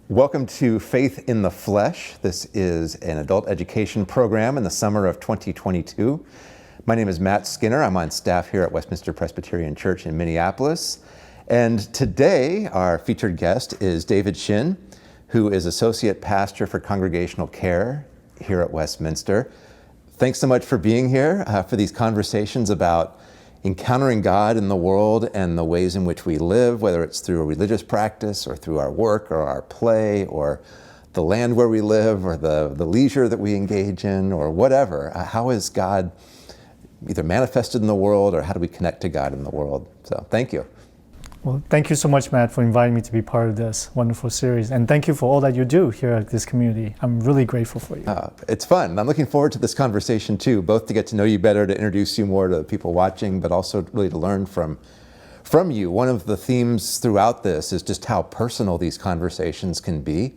Welcome to Faith in the Flesh. This is an adult education program in the summer of 2022. My name is Matt Skinner. I'm on staff here at Westminster Presbyterian Church in Minneapolis. And today, our featured guest is Tsai Shinn, who is Associate Pastor for Congregational Care here at Westminster. Thanks so much for being here for these conversations about encountering God in the world and the ways in which we live, whether it's through a religious practice or through our work or our play or the land where we live or the leisure that we engage in or whatever. How is God either manifested in the world or how do we connect to God in the world? So thank you. Well, thank you so much, Matt, for inviting me to be part of this wonderful series. And thank you for all that you do here at this community. I'm really grateful for you. It's fun. I'm looking forward to this conversation too, both to get to know you better, to introduce you more to the people watching, but also really to learn from you. One of the themes throughout this is just how personal these conversations can be.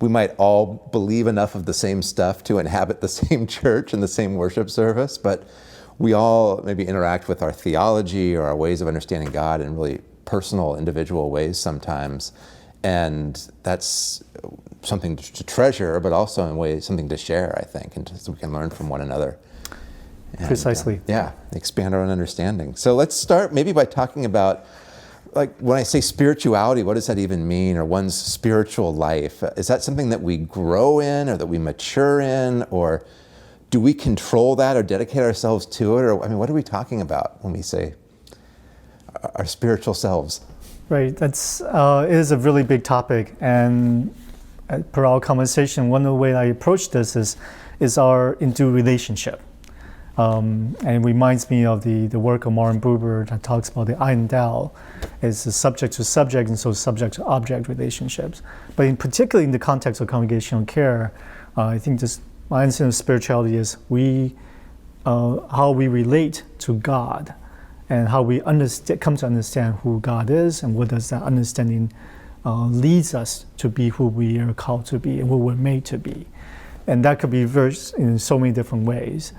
We might all believe enough of the same stuff to inhabit the same church and the same worship service, but we all maybe interact with our theology or our ways of understanding God in really personal, individual ways sometimes. And that's something to treasure, but also in ways something to share, I think, and so we can learn from one another. And, precisely. Expand our own understanding. So let's start maybe by talking about, like, when I say spirituality, what does that even mean, or one's spiritual life? Is that something that we grow in or that we mature in, or do we control that or dedicate ourselves to it? Or, I mean, what are we talking about when we say our spiritual selves? Right, that's it is a really big topic, and per our conversation, one of the ways I approach this is our into relationship, and it reminds me of the work of Martin Buber that talks about the I and thou. It's a subject to subject and so subject to object relationships. But in particularly in the context of congregational care, I think just my understanding of spirituality is how we relate to God, and how we come to understand who God is, and what does that understanding leads us to be who we are called to be and who we're made to be. And that could be versed in so many different ways.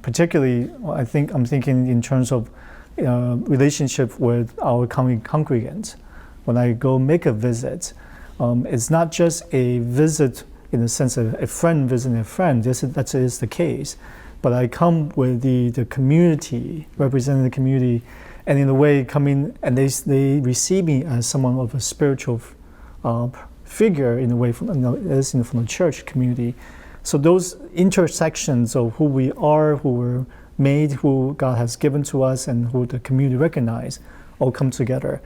Particularly, I'm thinking in terms of relationship with our congregants. When I go make a visit, it's not just a visit in the sense of a friend visiting a friend. That is the case. But I come with the community, representing the community, and in a way coming, and they receive me as someone of a spiritual figure in a way from the church community. So those intersections of who we are, who we're made, who God has given to us, and who the community recognize, all come together.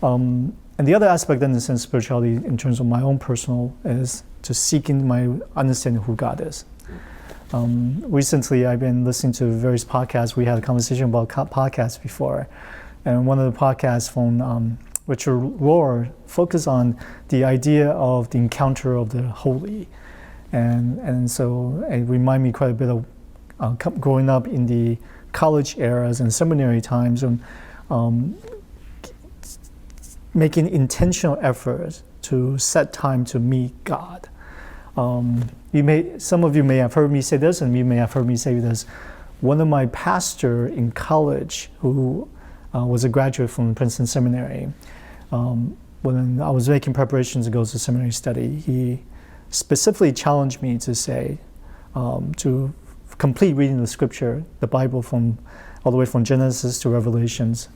And the other aspect then in the sense of spirituality in terms of my own personal is to seeking my understanding of who God is. Recently, I've been listening to various podcasts. We had a conversation about podcasts before, and one of the podcasts from Richard Rohr focused on the idea of the encounter of the holy, and so it reminded me quite a bit of growing up in the college eras and seminary times, and making intentional efforts to set time to meet God. Some of you may have heard me say this, and you may have heard me say this. One of my pastor in college, who was a graduate from Princeton Seminary, when I was making preparations to go to seminary study, he specifically challenged me to say, to complete reading the scripture, the Bible all the way from Genesis to Revelations,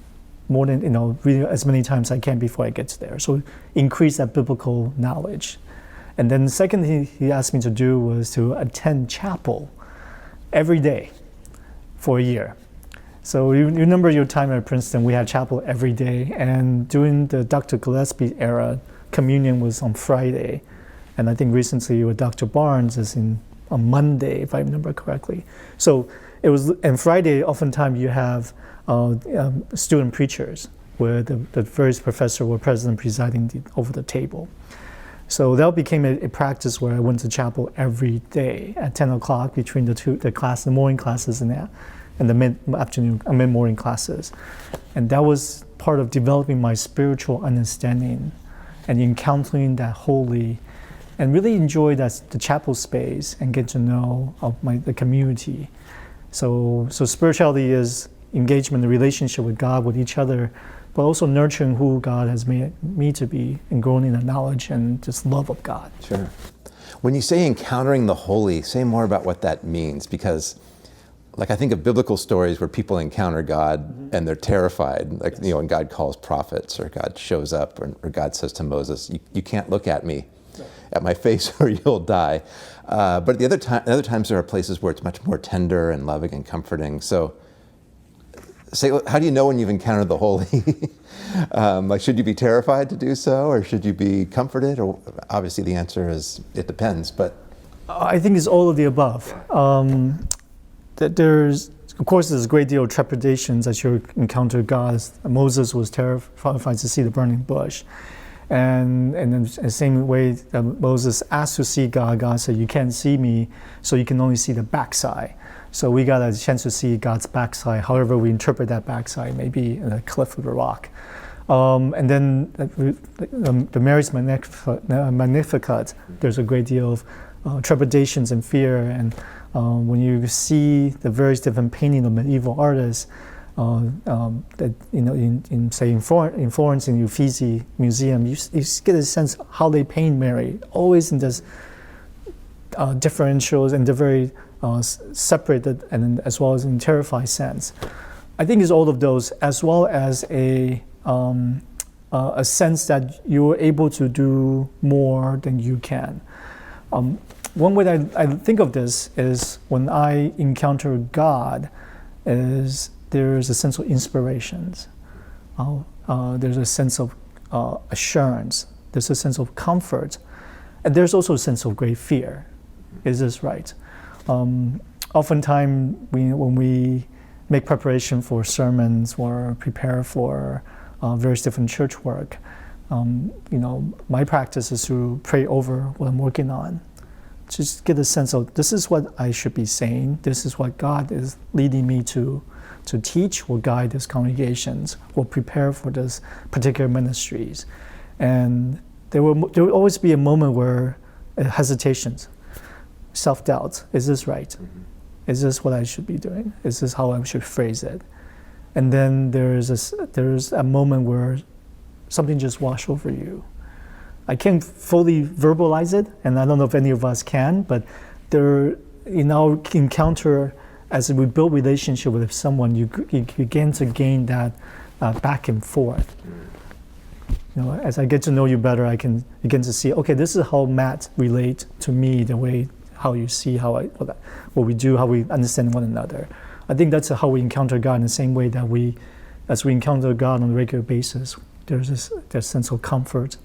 more than, reading as many times as I can before I get to there. So increase that biblical knowledge. And then the second thing he asked me to do was to attend chapel every day for a year. So you remember your time at Princeton, we had chapel every day. And during the Dr. Gillespie era, communion was on Friday. And I think recently with Dr. Barnes is on Monday, if I remember correctly. So it was, and Friday, oftentimes you have student preachers where the various professor or president presiding over the table. So that became a practice where I went to chapel every day at 10 o'clock between the morning classes and the mid-morning classes. And that was part of developing my spiritual understanding and encountering that holy, and really enjoy the chapel space and get to know of the community. So spirituality is engagement, the relationship with God, with each other, but also nurturing who God has made me to be and growing in the knowledge and just love of God. Sure. When you say encountering the holy, say more about what that means, because like I think of biblical stories where people encounter God and they're terrified, like, you know, when God calls prophets or God shows up or God says to Moses, you can't look at me, at my face or you'll die. But at the other times there are places where it's much more tender and loving and comforting. So how do you know when you've encountered the holy? Like, should you be terrified to do so, or should you be comforted? Or obviously the answer is it depends, but I think it's all of the above. There's a great deal of trepidations as you encounter God. Moses was terrified to see the burning bush. And in the same way that Moses asked to see God, God said, you can't see me, so you can only see the backside. So we got a chance to see God's backside, however we interpret that backside, maybe in a cliff of a rock. And then the Mary's Magnificat, there's a great deal of trepidations and fear. And when you see the various different paintings of medieval artists, that, you know, in Florence, in the Uffizi Museum, you get a sense how they paint Mary, always in this differentials and they're very separated, and as well as in terrified sense. I think it's all of those, as well as a sense that you're able to do more than you can. One way that I think of this is when I encounter God, is there's a sense of inspirations. There's a sense of assurance. There's a sense of comfort. And there's also a sense of great fear. Is this right? Oftentimes, when we make preparation for sermons or prepare for various different church work, my practice is to pray over what I'm working on. Just get a sense of, this is what I should be saying. This is what God is leading me to teach or guide these congregations or prepare for this particular ministries. And there will always be a moment where hesitations, self-doubt. Is this right? Mm-hmm. Is this what I should be doing? Is this how I should phrase it? And then there's a moment where something just washes over you. I can't fully verbalize it, and I don't know if any of us can, but in our encounter, as we build relationship with someone, you begin to gain that back and forth. As I get to know you better, I can begin to see, okay, this is how Matt relates to me, the way how you see what we do, how we understand one another. I think that's how we encounter God, in the same way that as we encounter God on a regular basis, there's this sense of comfort,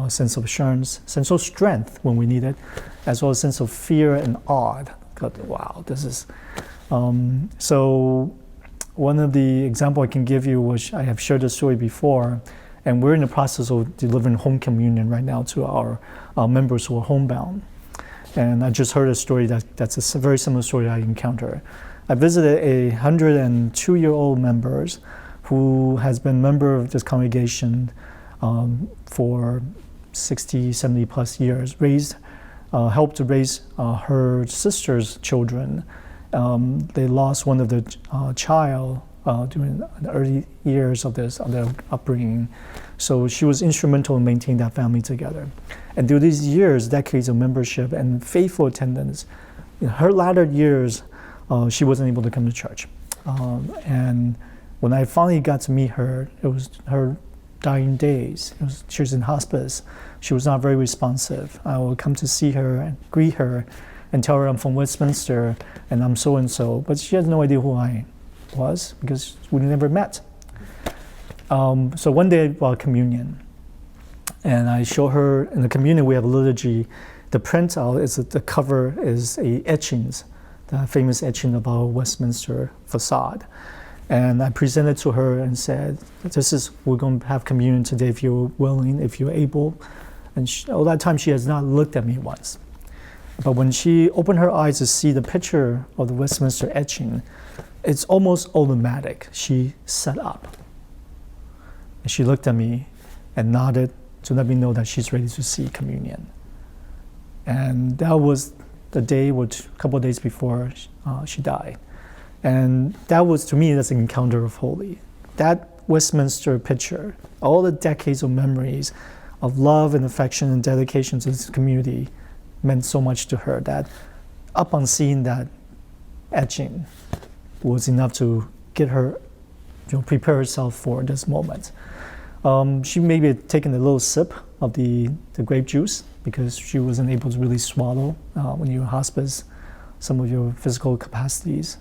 sense of assurance, sense of strength when we need it, as well as sense of fear and awe. God, wow, this is. So one of the example I can give you, which I have shared the story before, and we're in the process of delivering home communion right now to our members who are homebound. And I just heard a story that's a very similar story I encountered. I visited a 102-year-old member who has been a member of this congregation for 60, 70 plus years, helped to raise her sister's children. They lost one of their child during the early years of their upbringing. So she was instrumental in maintaining that family together. And through these years, decades of membership and faithful attendance, in her latter years, she wasn't able to come to church. And when I finally got to meet her, it was her dying days. She was in hospice. She was not very responsive. I would come to see her and greet her and tell her I'm from Westminster and I'm so-and-so, but she has no idea who I was because we never met. So one day while communion, and I show her, in the communion we have a liturgy, the printout is the cover is etchings, the famous etching of our Westminster facade. And I presented to her and said, we're going to have communion today if you're willing, if you're able. And all that time she has not looked at me once. But when she opened her eyes to see the picture of the Westminster etching, it's almost automatic. She sat up. And she looked at me and nodded to let me know that she's ready to see communion. And that was the day, a couple of days before she died. And that was, to me, that's an encounter of holy. That Westminster picture, all the decades of memories of love and affection and dedication to this community meant so much to her that upon seeing that etching was enough to get her, prepare herself for this moment. She maybe had taken a little sip of the grape juice because she wasn't able to really swallow when you're in hospice. Some of your physical capacities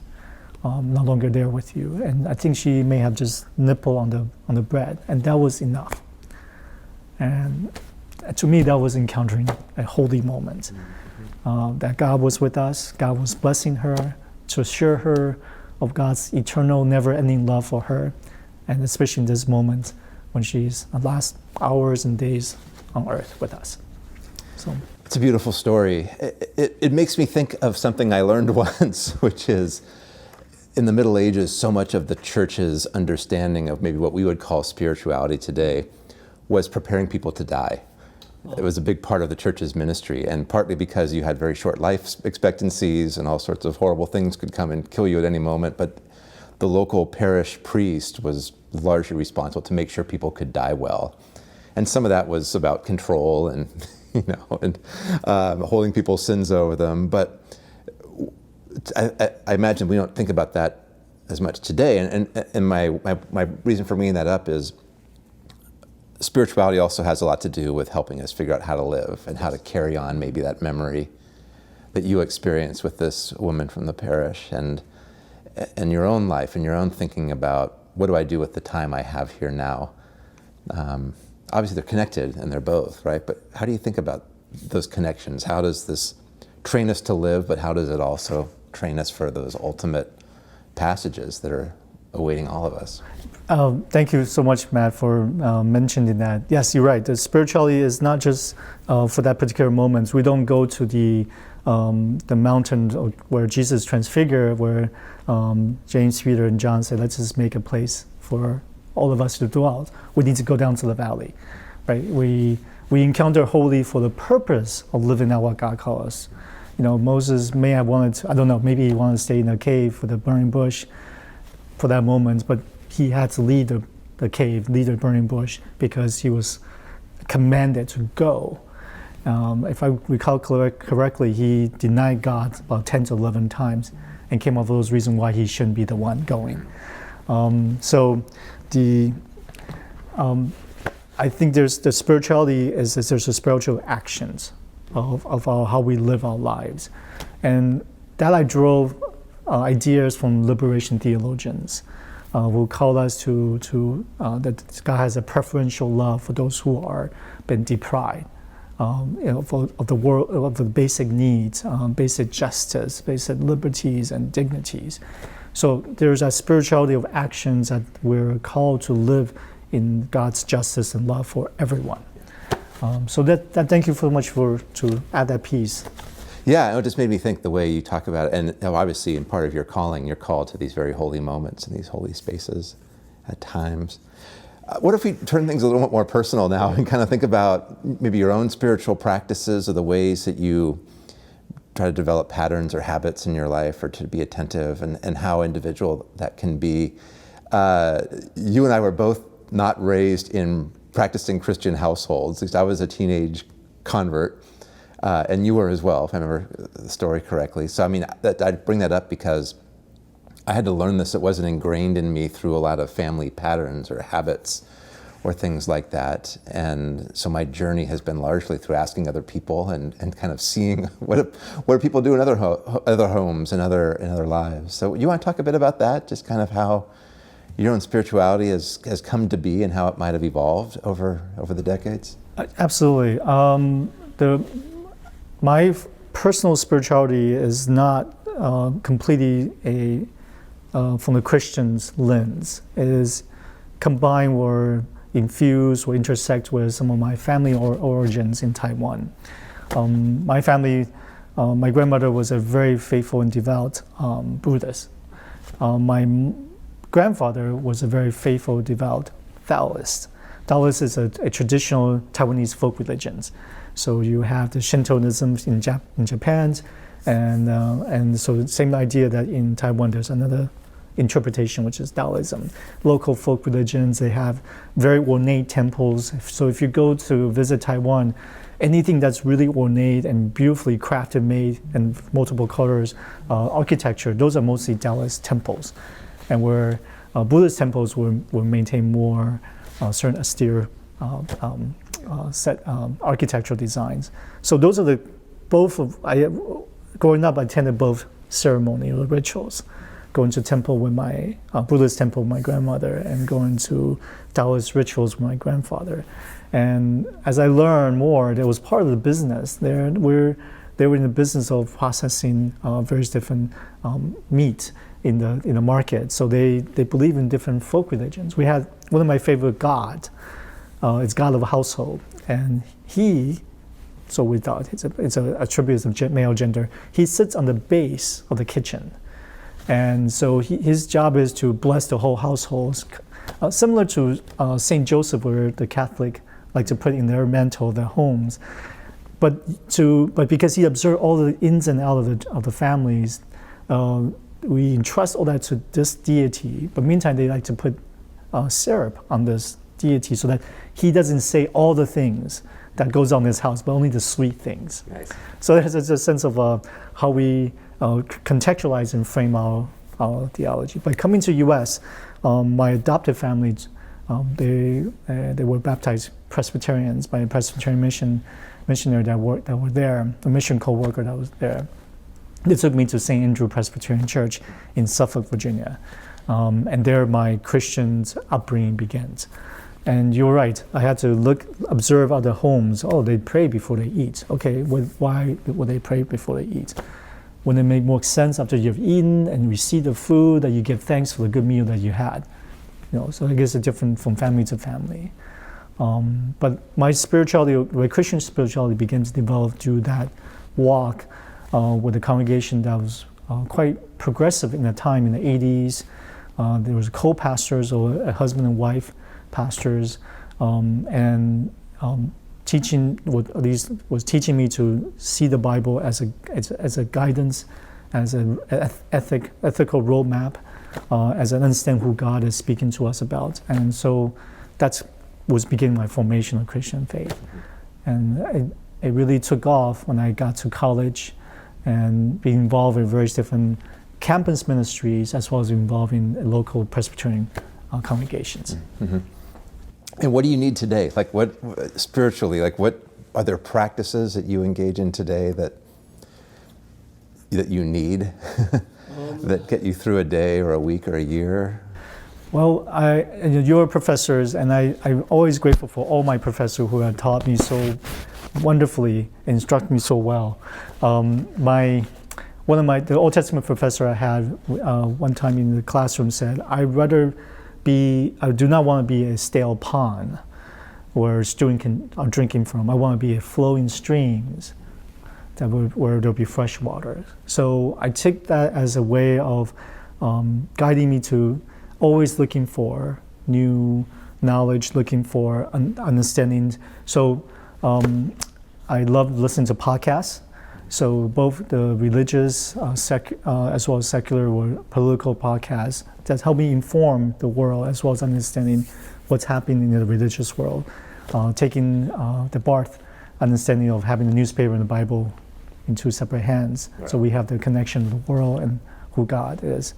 no longer there with you, and I think she may have just nibbled on the bread, and that was enough. And to me, that was encountering a holy moment. That God was with us, God was blessing her to assure her of God's eternal, never-ending love for her, and especially in this moment when she's the last hours and days on earth with us. So it's a beautiful story. It makes me think of something I learned once, which is in the Middle Ages, so much of the church's understanding of maybe what we would call spirituality today was preparing people to die. It was a big part of the church's ministry, and partly because you had very short life expectancies and all sorts of horrible things could come and kill you at any moment, but the local parish priest was largely responsible to make sure people could die well. And some of that was about control and, and holding people's sins over them. But I imagine we don't think about that as much today. And my reason for bringing that up is spirituality also has a lot to do with helping us figure out how to live and how to carry on maybe that memory that you experienced with this woman from the parish and your own life and your own thinking about what do I do with the time I have here now. Obviously they're connected and they're both, right? But how do you think about those connections? How does this train us to live, but how does it also train us for those ultimate passages that are awaiting all of us? Thank you so much, Matt, for mentioning that. Yes, you're right. The spirituality is not just for that particular moment. We don't go to the mountain where Jesus transfigured, where James, Peter, and John said, let's just make a place for all of us to dwell. We need to go down to the valley, right? We encounter holy for the purpose of living out what God calls us. Moses may have wanted to, I don't know, maybe he wanted to stay in a cave with a burning bush for that moment, but he had to leave the cave, leave the burning bush, because he was commanded to go. If I recall correctly, he denied God about 10 to 11 times and came up with those reasons why he shouldn't be the one going. I think there's the spirituality there's a spiritual actions of how we live our lives. And that I drove ideas from liberation theologians who call us to that God has a preferential love for those who are been deprived of the world, of the basic needs, basic justice, basic liberties and dignities. So there's a spirituality of actions that we're called to live in God's justice and love for everyone. So that thank you so much to add that piece. Yeah, it just made me think the way you talk about it, and obviously in part of your calling, you're called to these very holy moments and these holy spaces at times. What if we turn things a little bit more personal now and kind of think about maybe your own spiritual practices or the ways that you try to develop patterns or habits in your life or to be attentive and how individual that can be. You and I were both not raised in practicing Christian households. At least I was a teenage convert. And you were as well, if I remember the story correctly. So, I mean, I bring that up because I had to learn this. It wasn't ingrained in me through a lot of family patterns or habits or things like that. And so my journey has been largely through asking other people and kind of seeing what do people do in other homes and other lives. So you want to talk a bit about that, just kind of how your own spirituality has come to be and how it might have evolved over the decades? Absolutely. My personal spirituality is not completely from the Christian's lens. It is combined or infused or intersect with some of my family origins in Taiwan. My family, my grandmother was a very faithful and devout Buddhist. My grandfather was a very faithful, devout Taoist. Taoist is a traditional Taiwanese folk religion. So you have the Shintoism in Japan, and so the same idea that in Taiwan there's another interpretation, which is Taoism. Local folk religions, they have very ornate temples. So if you go to visit Taiwan, anything that's really ornate and beautifully crafted, made in multiple colors, architecture, those are mostly Taoist temples. And where Buddhist temples will maintain more certain austere architectural designs. So those are growing up, I attended both ceremonial rituals. Going to temple with my Buddhist temple with my grandmother, and going to Taoist rituals with my grandfather. And as I learned more, that was part of the business. They were in the business of processing various different meat in the market. So they believe in different folk religions. We had one of my favorite gods. It's God of a household, and so we thought it's a attribute of male gender. He sits on the base of the kitchen, and so his job is to bless the whole household, similar to Saint Joseph, where the Catholic like to put in their mantle their homes. But because he observed all the ins and outs of the families, we entrust all that to this deity. But meantime, they like to put syrup on this deity so that he doesn't say all the things that goes on in his house, but only the sweet things. Nice. So there's a sense of how we contextualize and frame our theology. But coming to U.S., my adopted family, they were baptized Presbyterians by a Presbyterian missionary that were there, a mission co-worker that was there. They took me to St. Andrew Presbyterian Church in Suffolk, Virginia. And there my Christian upbringing began. And you're right, I had to observe other homes. Oh, they pray before they eat. Okay, why would they pray before they eat? When it made more sense after you've eaten and received the food, that you give thanks for the good meal that you had. So I guess it's different from family to family. But my Christian spirituality began to develop through that walk with a congregation that was quite progressive in the time, in the 80s. There was co-pastors, or a husband and wife pastors, and teaching was teaching me to see the Bible as a guidance, as an ethical roadmap, as an understand who God is speaking to us about. And so that was beginning my formation of Christian faith. And it really took off when I got to college and being involved in various different campus ministries, as well as involved in local Presbyterian congregations. Mm-hmm. And what do you need today? Like what spiritually, like what are there practices that you engage in today that you need that get you through a day or a week or a year? Well, you're professors, and I'm always grateful for all my professors who have taught me so wonderfully, instruct me so well. The Old Testament professor I had one time in the classroom said, I do not want to be a stale pond where students are drinking from. I want to be a flowing streams where there'll be fresh water. So I take that as a way of guiding me to always looking for new knowledge, looking for understanding. So I love listening to podcasts. So both the religious as well as secular or political podcasts that help me inform the world, as well as understanding what's happening in the religious world. Taking the Barth understanding of having the newspaper and the Bible in two separate hands. Right. So we have the connection to the world and who God is.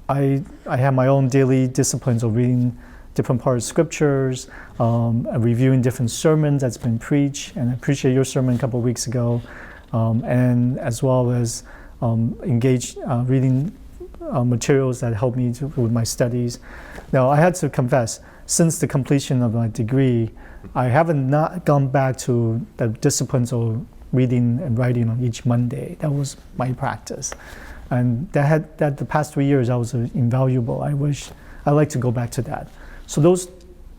I have my own daily disciplines of reading different parts of scriptures, reviewing different sermons that's been preached, and I appreciate your sermon a couple of weeks ago, and as well as engage reading materials that help me with my studies. Now, I had to confess, since the completion of my degree, I haven't not gone back to the disciplines of reading and writing on each Monday. That was my practice. And that the past 3 years, that was invaluable. I'd like to go back to that. So those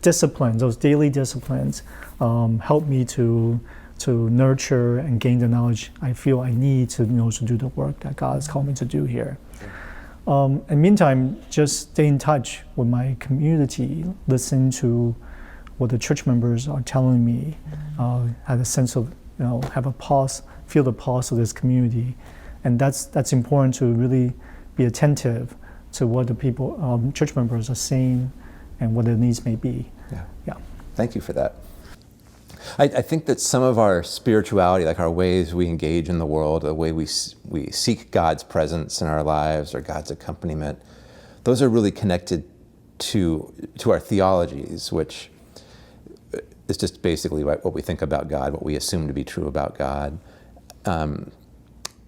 disciplines, those daily disciplines, help me to nurture and gain the knowledge I feel I need to do the work that God has called me to do here. In meantime, just stay in touch with my community, listen to what the church members are telling me, have a sense of, have a pulse, feel the pulse of this community. And that's important to really be attentive to what the people, church members are saying and what their needs may be. Yeah. Thank you for that. I think that some of our spirituality, like our ways we engage in the world, the way we seek God's presence in our lives or God's accompaniment, those are really connected to our theologies, which is just basically what we think about God, what we assume to be true about God.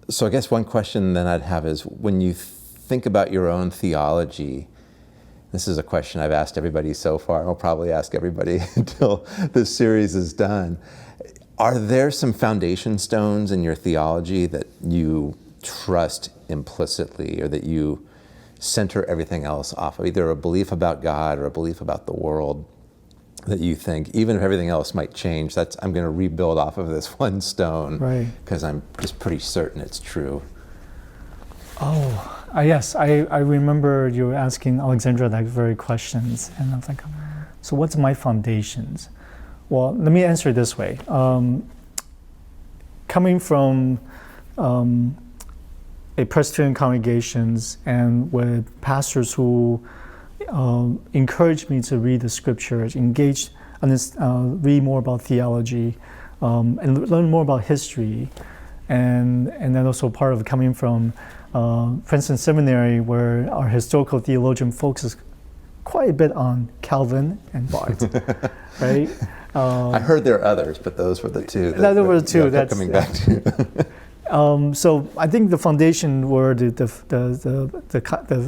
So I guess one question then I'd have is, when you think about your own theology, this is a question I've asked everybody so far, and I'll probably ask everybody until this series is done. Are there some foundation stones in your theology that you trust implicitly, or that you center everything else off of, either a belief about God or a belief about the world, that you think, even if everything else might change, I'm going to rebuild off of this one stone, because I'm just pretty certain it's true? Yes, I remember you were asking Alexandra that very questions, and I was like, so what's my foundations? Well, let me answer it this way. Coming from a Presbyterian congregations and with pastors who encouraged me to read the scriptures, read more about theology, and learn more about history, and then also part of coming from Princeton Seminary, where our historical theologian focuses quite a bit on Calvin and Barth, right? I heard there are others, but those were the two. Those were the two. That's coming back to. So I think the foundation were the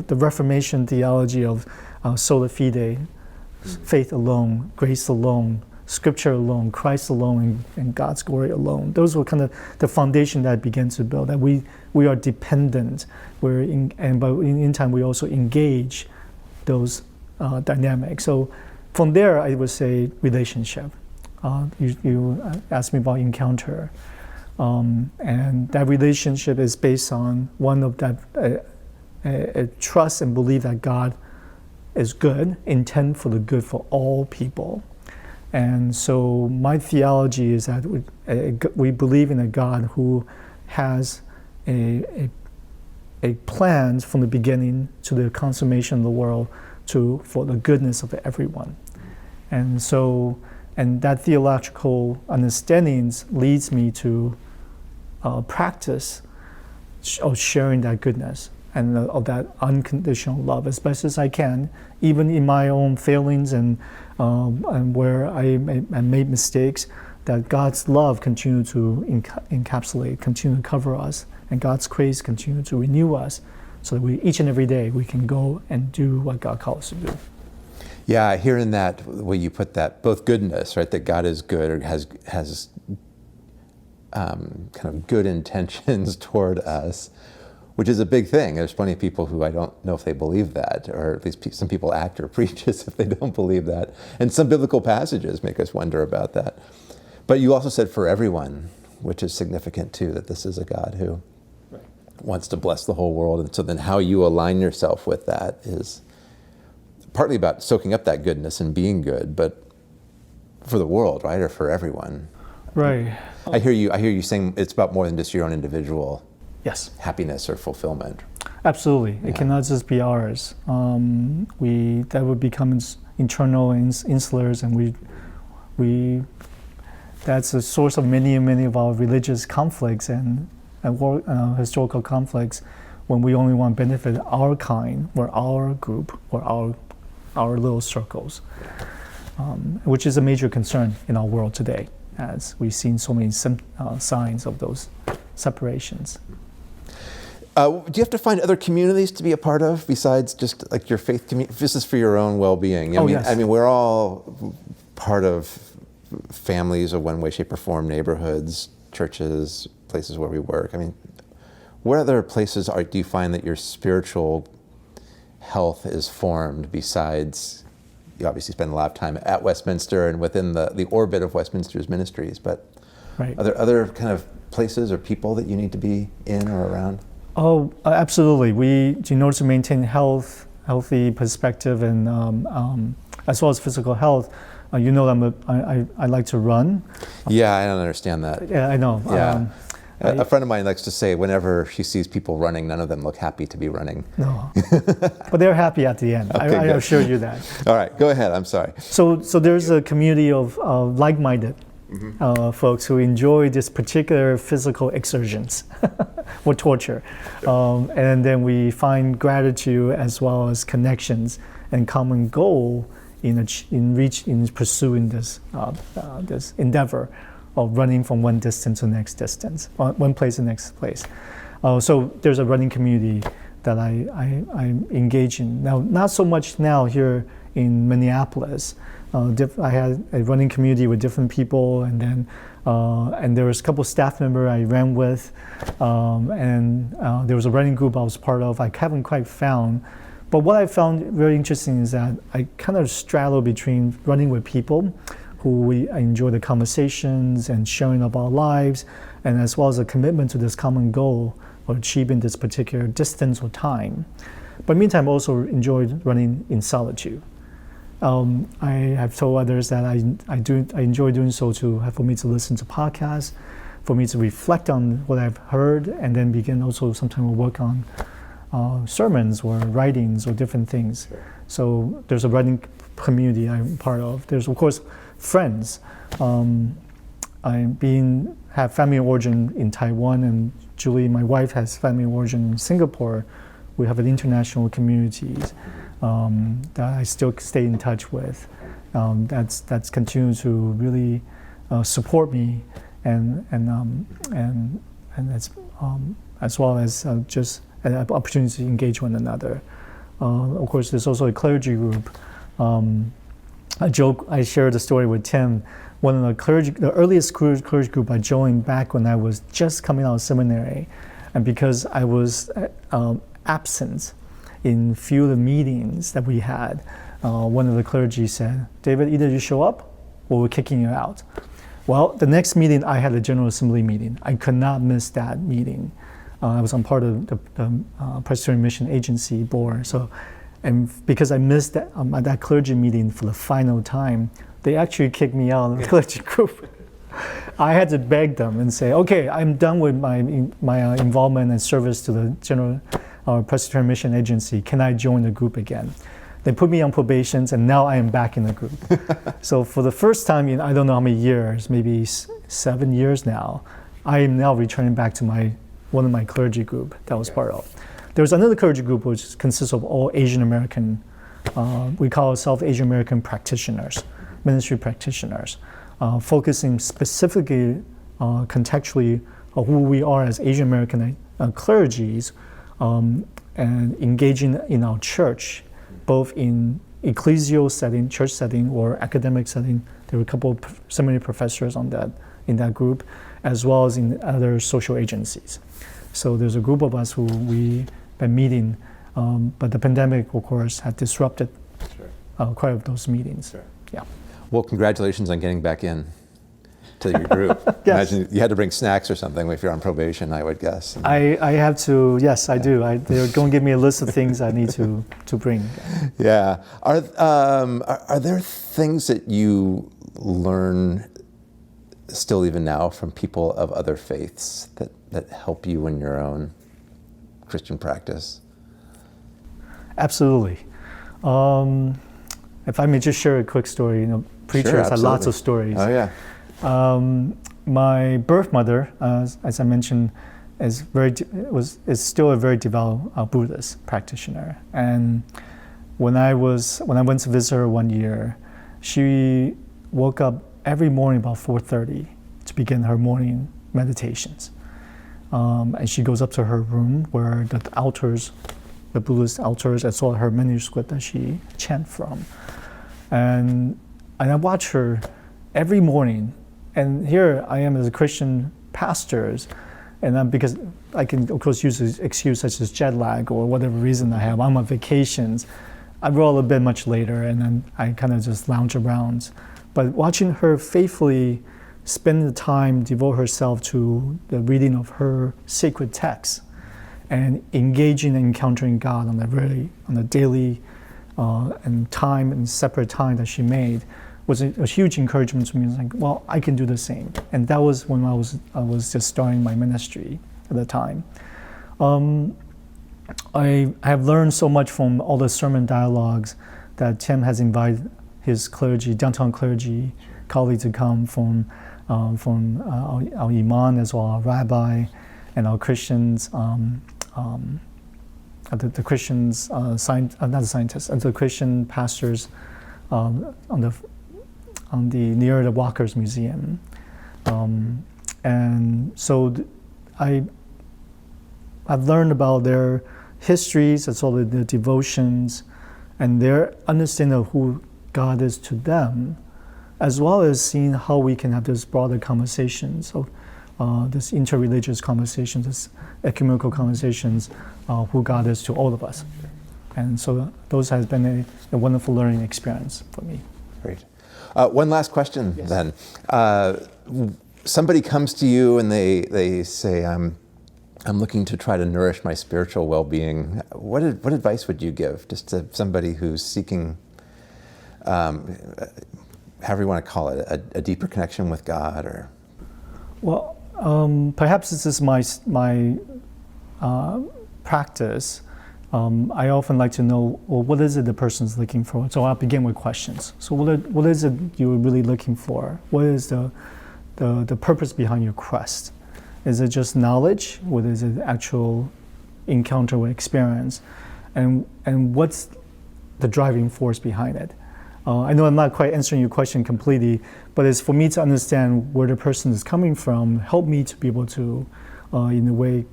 Reformation theology of sola fide, faith alone, grace alone, Scripture alone, Christ alone, and God's glory alone. Those were kind of the foundation that I began to build. That we are dependent. But in time we also engage those dynamics. So from there, I would say relationship. You asked me about encounter, and that relationship is based on one of that a trust and belief that God is good, intent for the good for all people. And so my theology is that we believe in a God who has a plan from the beginning to the consummation of the world for the goodness of everyone. And so, and that theological understandings leads me to practice of sharing that goodness and of that unconditional love as best as I can, even in my own failings and where I made mistakes, that God's love continue to encapsulate, continue to cover us, and God's grace continue to renew us, so that each and every day we can go and do what God calls us to do. Yeah, hearing that, the way you put that, both goodness, right, that God is good, or has kind of good intentions toward us, which is a big thing. There's plenty of people who I don't know if they believe that, or at least some people act or preach as if they don't believe that. And some biblical passages make us wonder about that. But you also said for everyone, which is significant too, that this is a God who wants to bless the whole world. And so then how you align yourself with that is partly about soaking up that goodness and being good, but for the world, right, or for everyone. Right. I hear you saying it's about more than just your own individual happiness or fulfillment. Absolutely. Yeah. It cannot just be ours. That would become internal and insular, and that's the source of many of our religious conflicts and historical conflicts, when we only want to benefit our kind, or our group, or our little circles, which is a major concern in our world today, as we've seen so many signs of those separations. Do you have to find other communities to be a part of besides just like your faith community? This is for your own well-being. I mean, we're all part of families of one way, shape, or form, neighborhoods, churches, places where we work. I mean, what other places do you find that your spiritual health is formed besides, you obviously spend a lot of time at Westminster and within the orbit of Westminster's ministries, but are there other kind of places or people that you need to be in or around? Oh, absolutely. In order to maintain healthy perspective, and as well as physical health, I like to run. Yeah, I don't understand that. Yeah, I know. Yeah. A friend of mine likes to say whenever she sees people running, none of them look happy to be running. No, but they're happy at the end. Okay, I assure you that. All right, go ahead. I'm sorry. So there's a community of like-minded folks who enjoy this particular physical exertions or torture, and then we find gratitude as well as connections and common goal in pursuing this this endeavor of running from one distance to the next distance, one place to the next place. So there's a running community that I engage in now. Not so much now here in Minneapolis. I had a running community with different people, and then and there was a couple of staff members I ran with, and there was a running group I was part of. I haven't quite found, but what I found very interesting is that I kind of straddle between running with people who I enjoy the conversations and sharing of our lives, and as well as a commitment to this common goal of achieving this particular distance or time. But meantime, I also enjoyed running in solitude. I have told others that I enjoy doing so for me to listen to podcasts, for me to reflect on what I've heard, and then begin also sometimes work on sermons or writings or different things. Sure. So there's a running community I'm part of. There's of course friends. I have family origin in Taiwan, and Julie, my wife, has family origin in Singapore. We have an international communities that I still stay in touch with. That's continued to really support me, and that's as well as just an opportunity to engage one another. Of course, there's also a clergy group. I shared the story with Tim. One of the earliest clergy group I joined back when I was just coming out of seminary, and because I was absent in few of the meetings that we had, one of the clergy said, "David, either you show up or we're kicking you out." Well, the next meeting I had a General Assembly meeting. I could not miss that meeting. I was on part of the Presbyterian Mission Agency board. So, and because I missed that clergy meeting for the final time, they actually kicked me out of the clergy group. I had to beg them and say, "Okay, I'm done with my involvement and service to the General Presbyterian Mission Agency. Can I join the group again?" They put me on probations, and now I am back in the group. So for the first time in I don't know how many years, maybe 7 years now, I am now returning back to one of my clergy group that I was part of. There's another clergy group which consists of all Asian American, we call ourselves Asian American practitioners, ministry practitioners, focusing specifically contextually on who we are as Asian American clergies, and engaging in our church, both in ecclesial setting, church setting, or academic setting. There were a couple of seminary professors in that group, as well as in other social agencies. So there's a group of us who we've been meeting, but the pandemic, of course, had disrupted quite a of those meetings. Sure. Yeah. Well, congratulations on getting back in to your group. Yes. Imagine you had to bring snacks or something if you're on probation, I would guess. I have to, yes, I do. They're going to give me a list of things I need to bring. Yeah. Are there things that you learn still even now from people of other faiths that help you in your own Christian practice? Absolutely. If I may just share a quick story, preachers have lots of stories. Oh yeah. My birth mother, as I mentioned, is still a very devout Buddhist practitioner. And when I went to visit her one year, she woke up every morning about 4:30 to begin her morning meditations. And she goes up to her room where the altars, the Buddhist altars, as well as her manuscript that she chant from. And I watch her every morning. And here I am as a Christian pastor, and because I can, of course, use an excuse such as jet lag or whatever reason I have. I'm on vacations. I roll a bit much later, and then I kind of just lounge around. But watching her faithfully spend the time, devote herself to the reading of her sacred texts, and engaging and encountering God on a daily and separate time that she made was a huge encouragement to me. It's like, well, I can do the same. And that was when I was just starting my ministry at the time. I have learned so much from all the sermon dialogues that Tim has invited his clergy, downtown clergy colleagues to come from our imam as well, our rabbi, and our Christians, the Christians, not the scientists, the Christian pastors on the near the Walker's Museum, and so I've learned about their histories, as well as their devotions, and their understanding of who God is to them, as well as seeing how we can have this broader conversations, so this interreligious conversations, this ecumenical conversations, who God is to all of us. And so those has been a wonderful learning experience for me. Great. One last question then. Somebody comes to you and they say, I'm looking to try to nourish my spiritual well-being. What advice would you give just to somebody who's seeking, however you want to call it, a deeper connection with God? Or well, perhaps this is my practice. I often like to know, well, what is it the person's looking for? So I'll begin with questions. So what is it you're really looking for? What is the purpose behind your quest? Is it just knowledge? What is it actual encounter or experience? And what's the driving force behind it? I know I'm not quite answering your question completely, but it's for me to understand where the person is coming from, help me to be able to, in a way,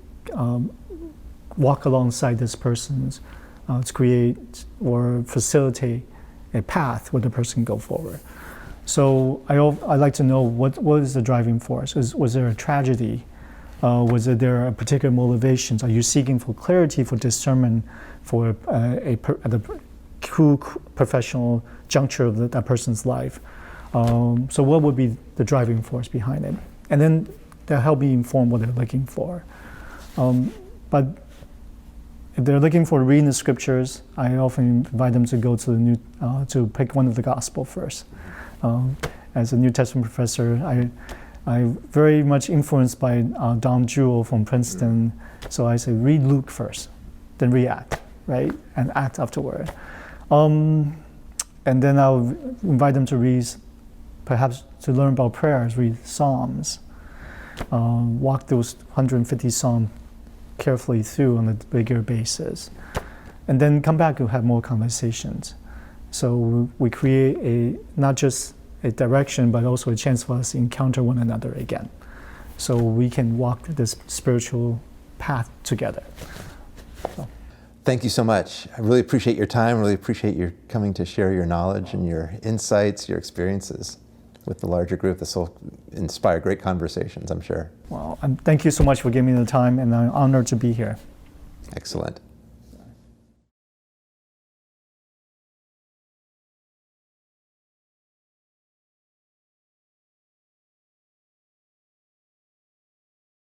walk alongside this person's to create or facilitate a path where the person can go forward. So I like to know what is the driving force. Was there a tragedy? Was there a particular motivations? Are you seeking for clarity, for discernment, for the true professional juncture of that person's life? So what would be the driving force behind it? And then they'll help me inform what they're looking for. But if they're looking for reading the scriptures, I often invite them to go to to pick one of the gospel first. As a New Testament professor, I'm very much influenced by Don Jewell from Princeton. So I say, read Luke first, then read Act, right? And Act afterward. And then I'll invite them to read, perhaps to learn about prayers, read Psalms. Walk those 150 Psalms carefully through on a regular basis. And then come back and have more conversations. So we create not just a direction, but also a chance for us to encounter one another again. So we can walk this spiritual path together. So. Thank you so much. I really appreciate your time. Really appreciate your coming to share your knowledge and your insights, your experiences with the larger group. This will inspire great conversations, I'm sure. Well, thank you so much for giving me the time, and I'm honored to be here. Excellent.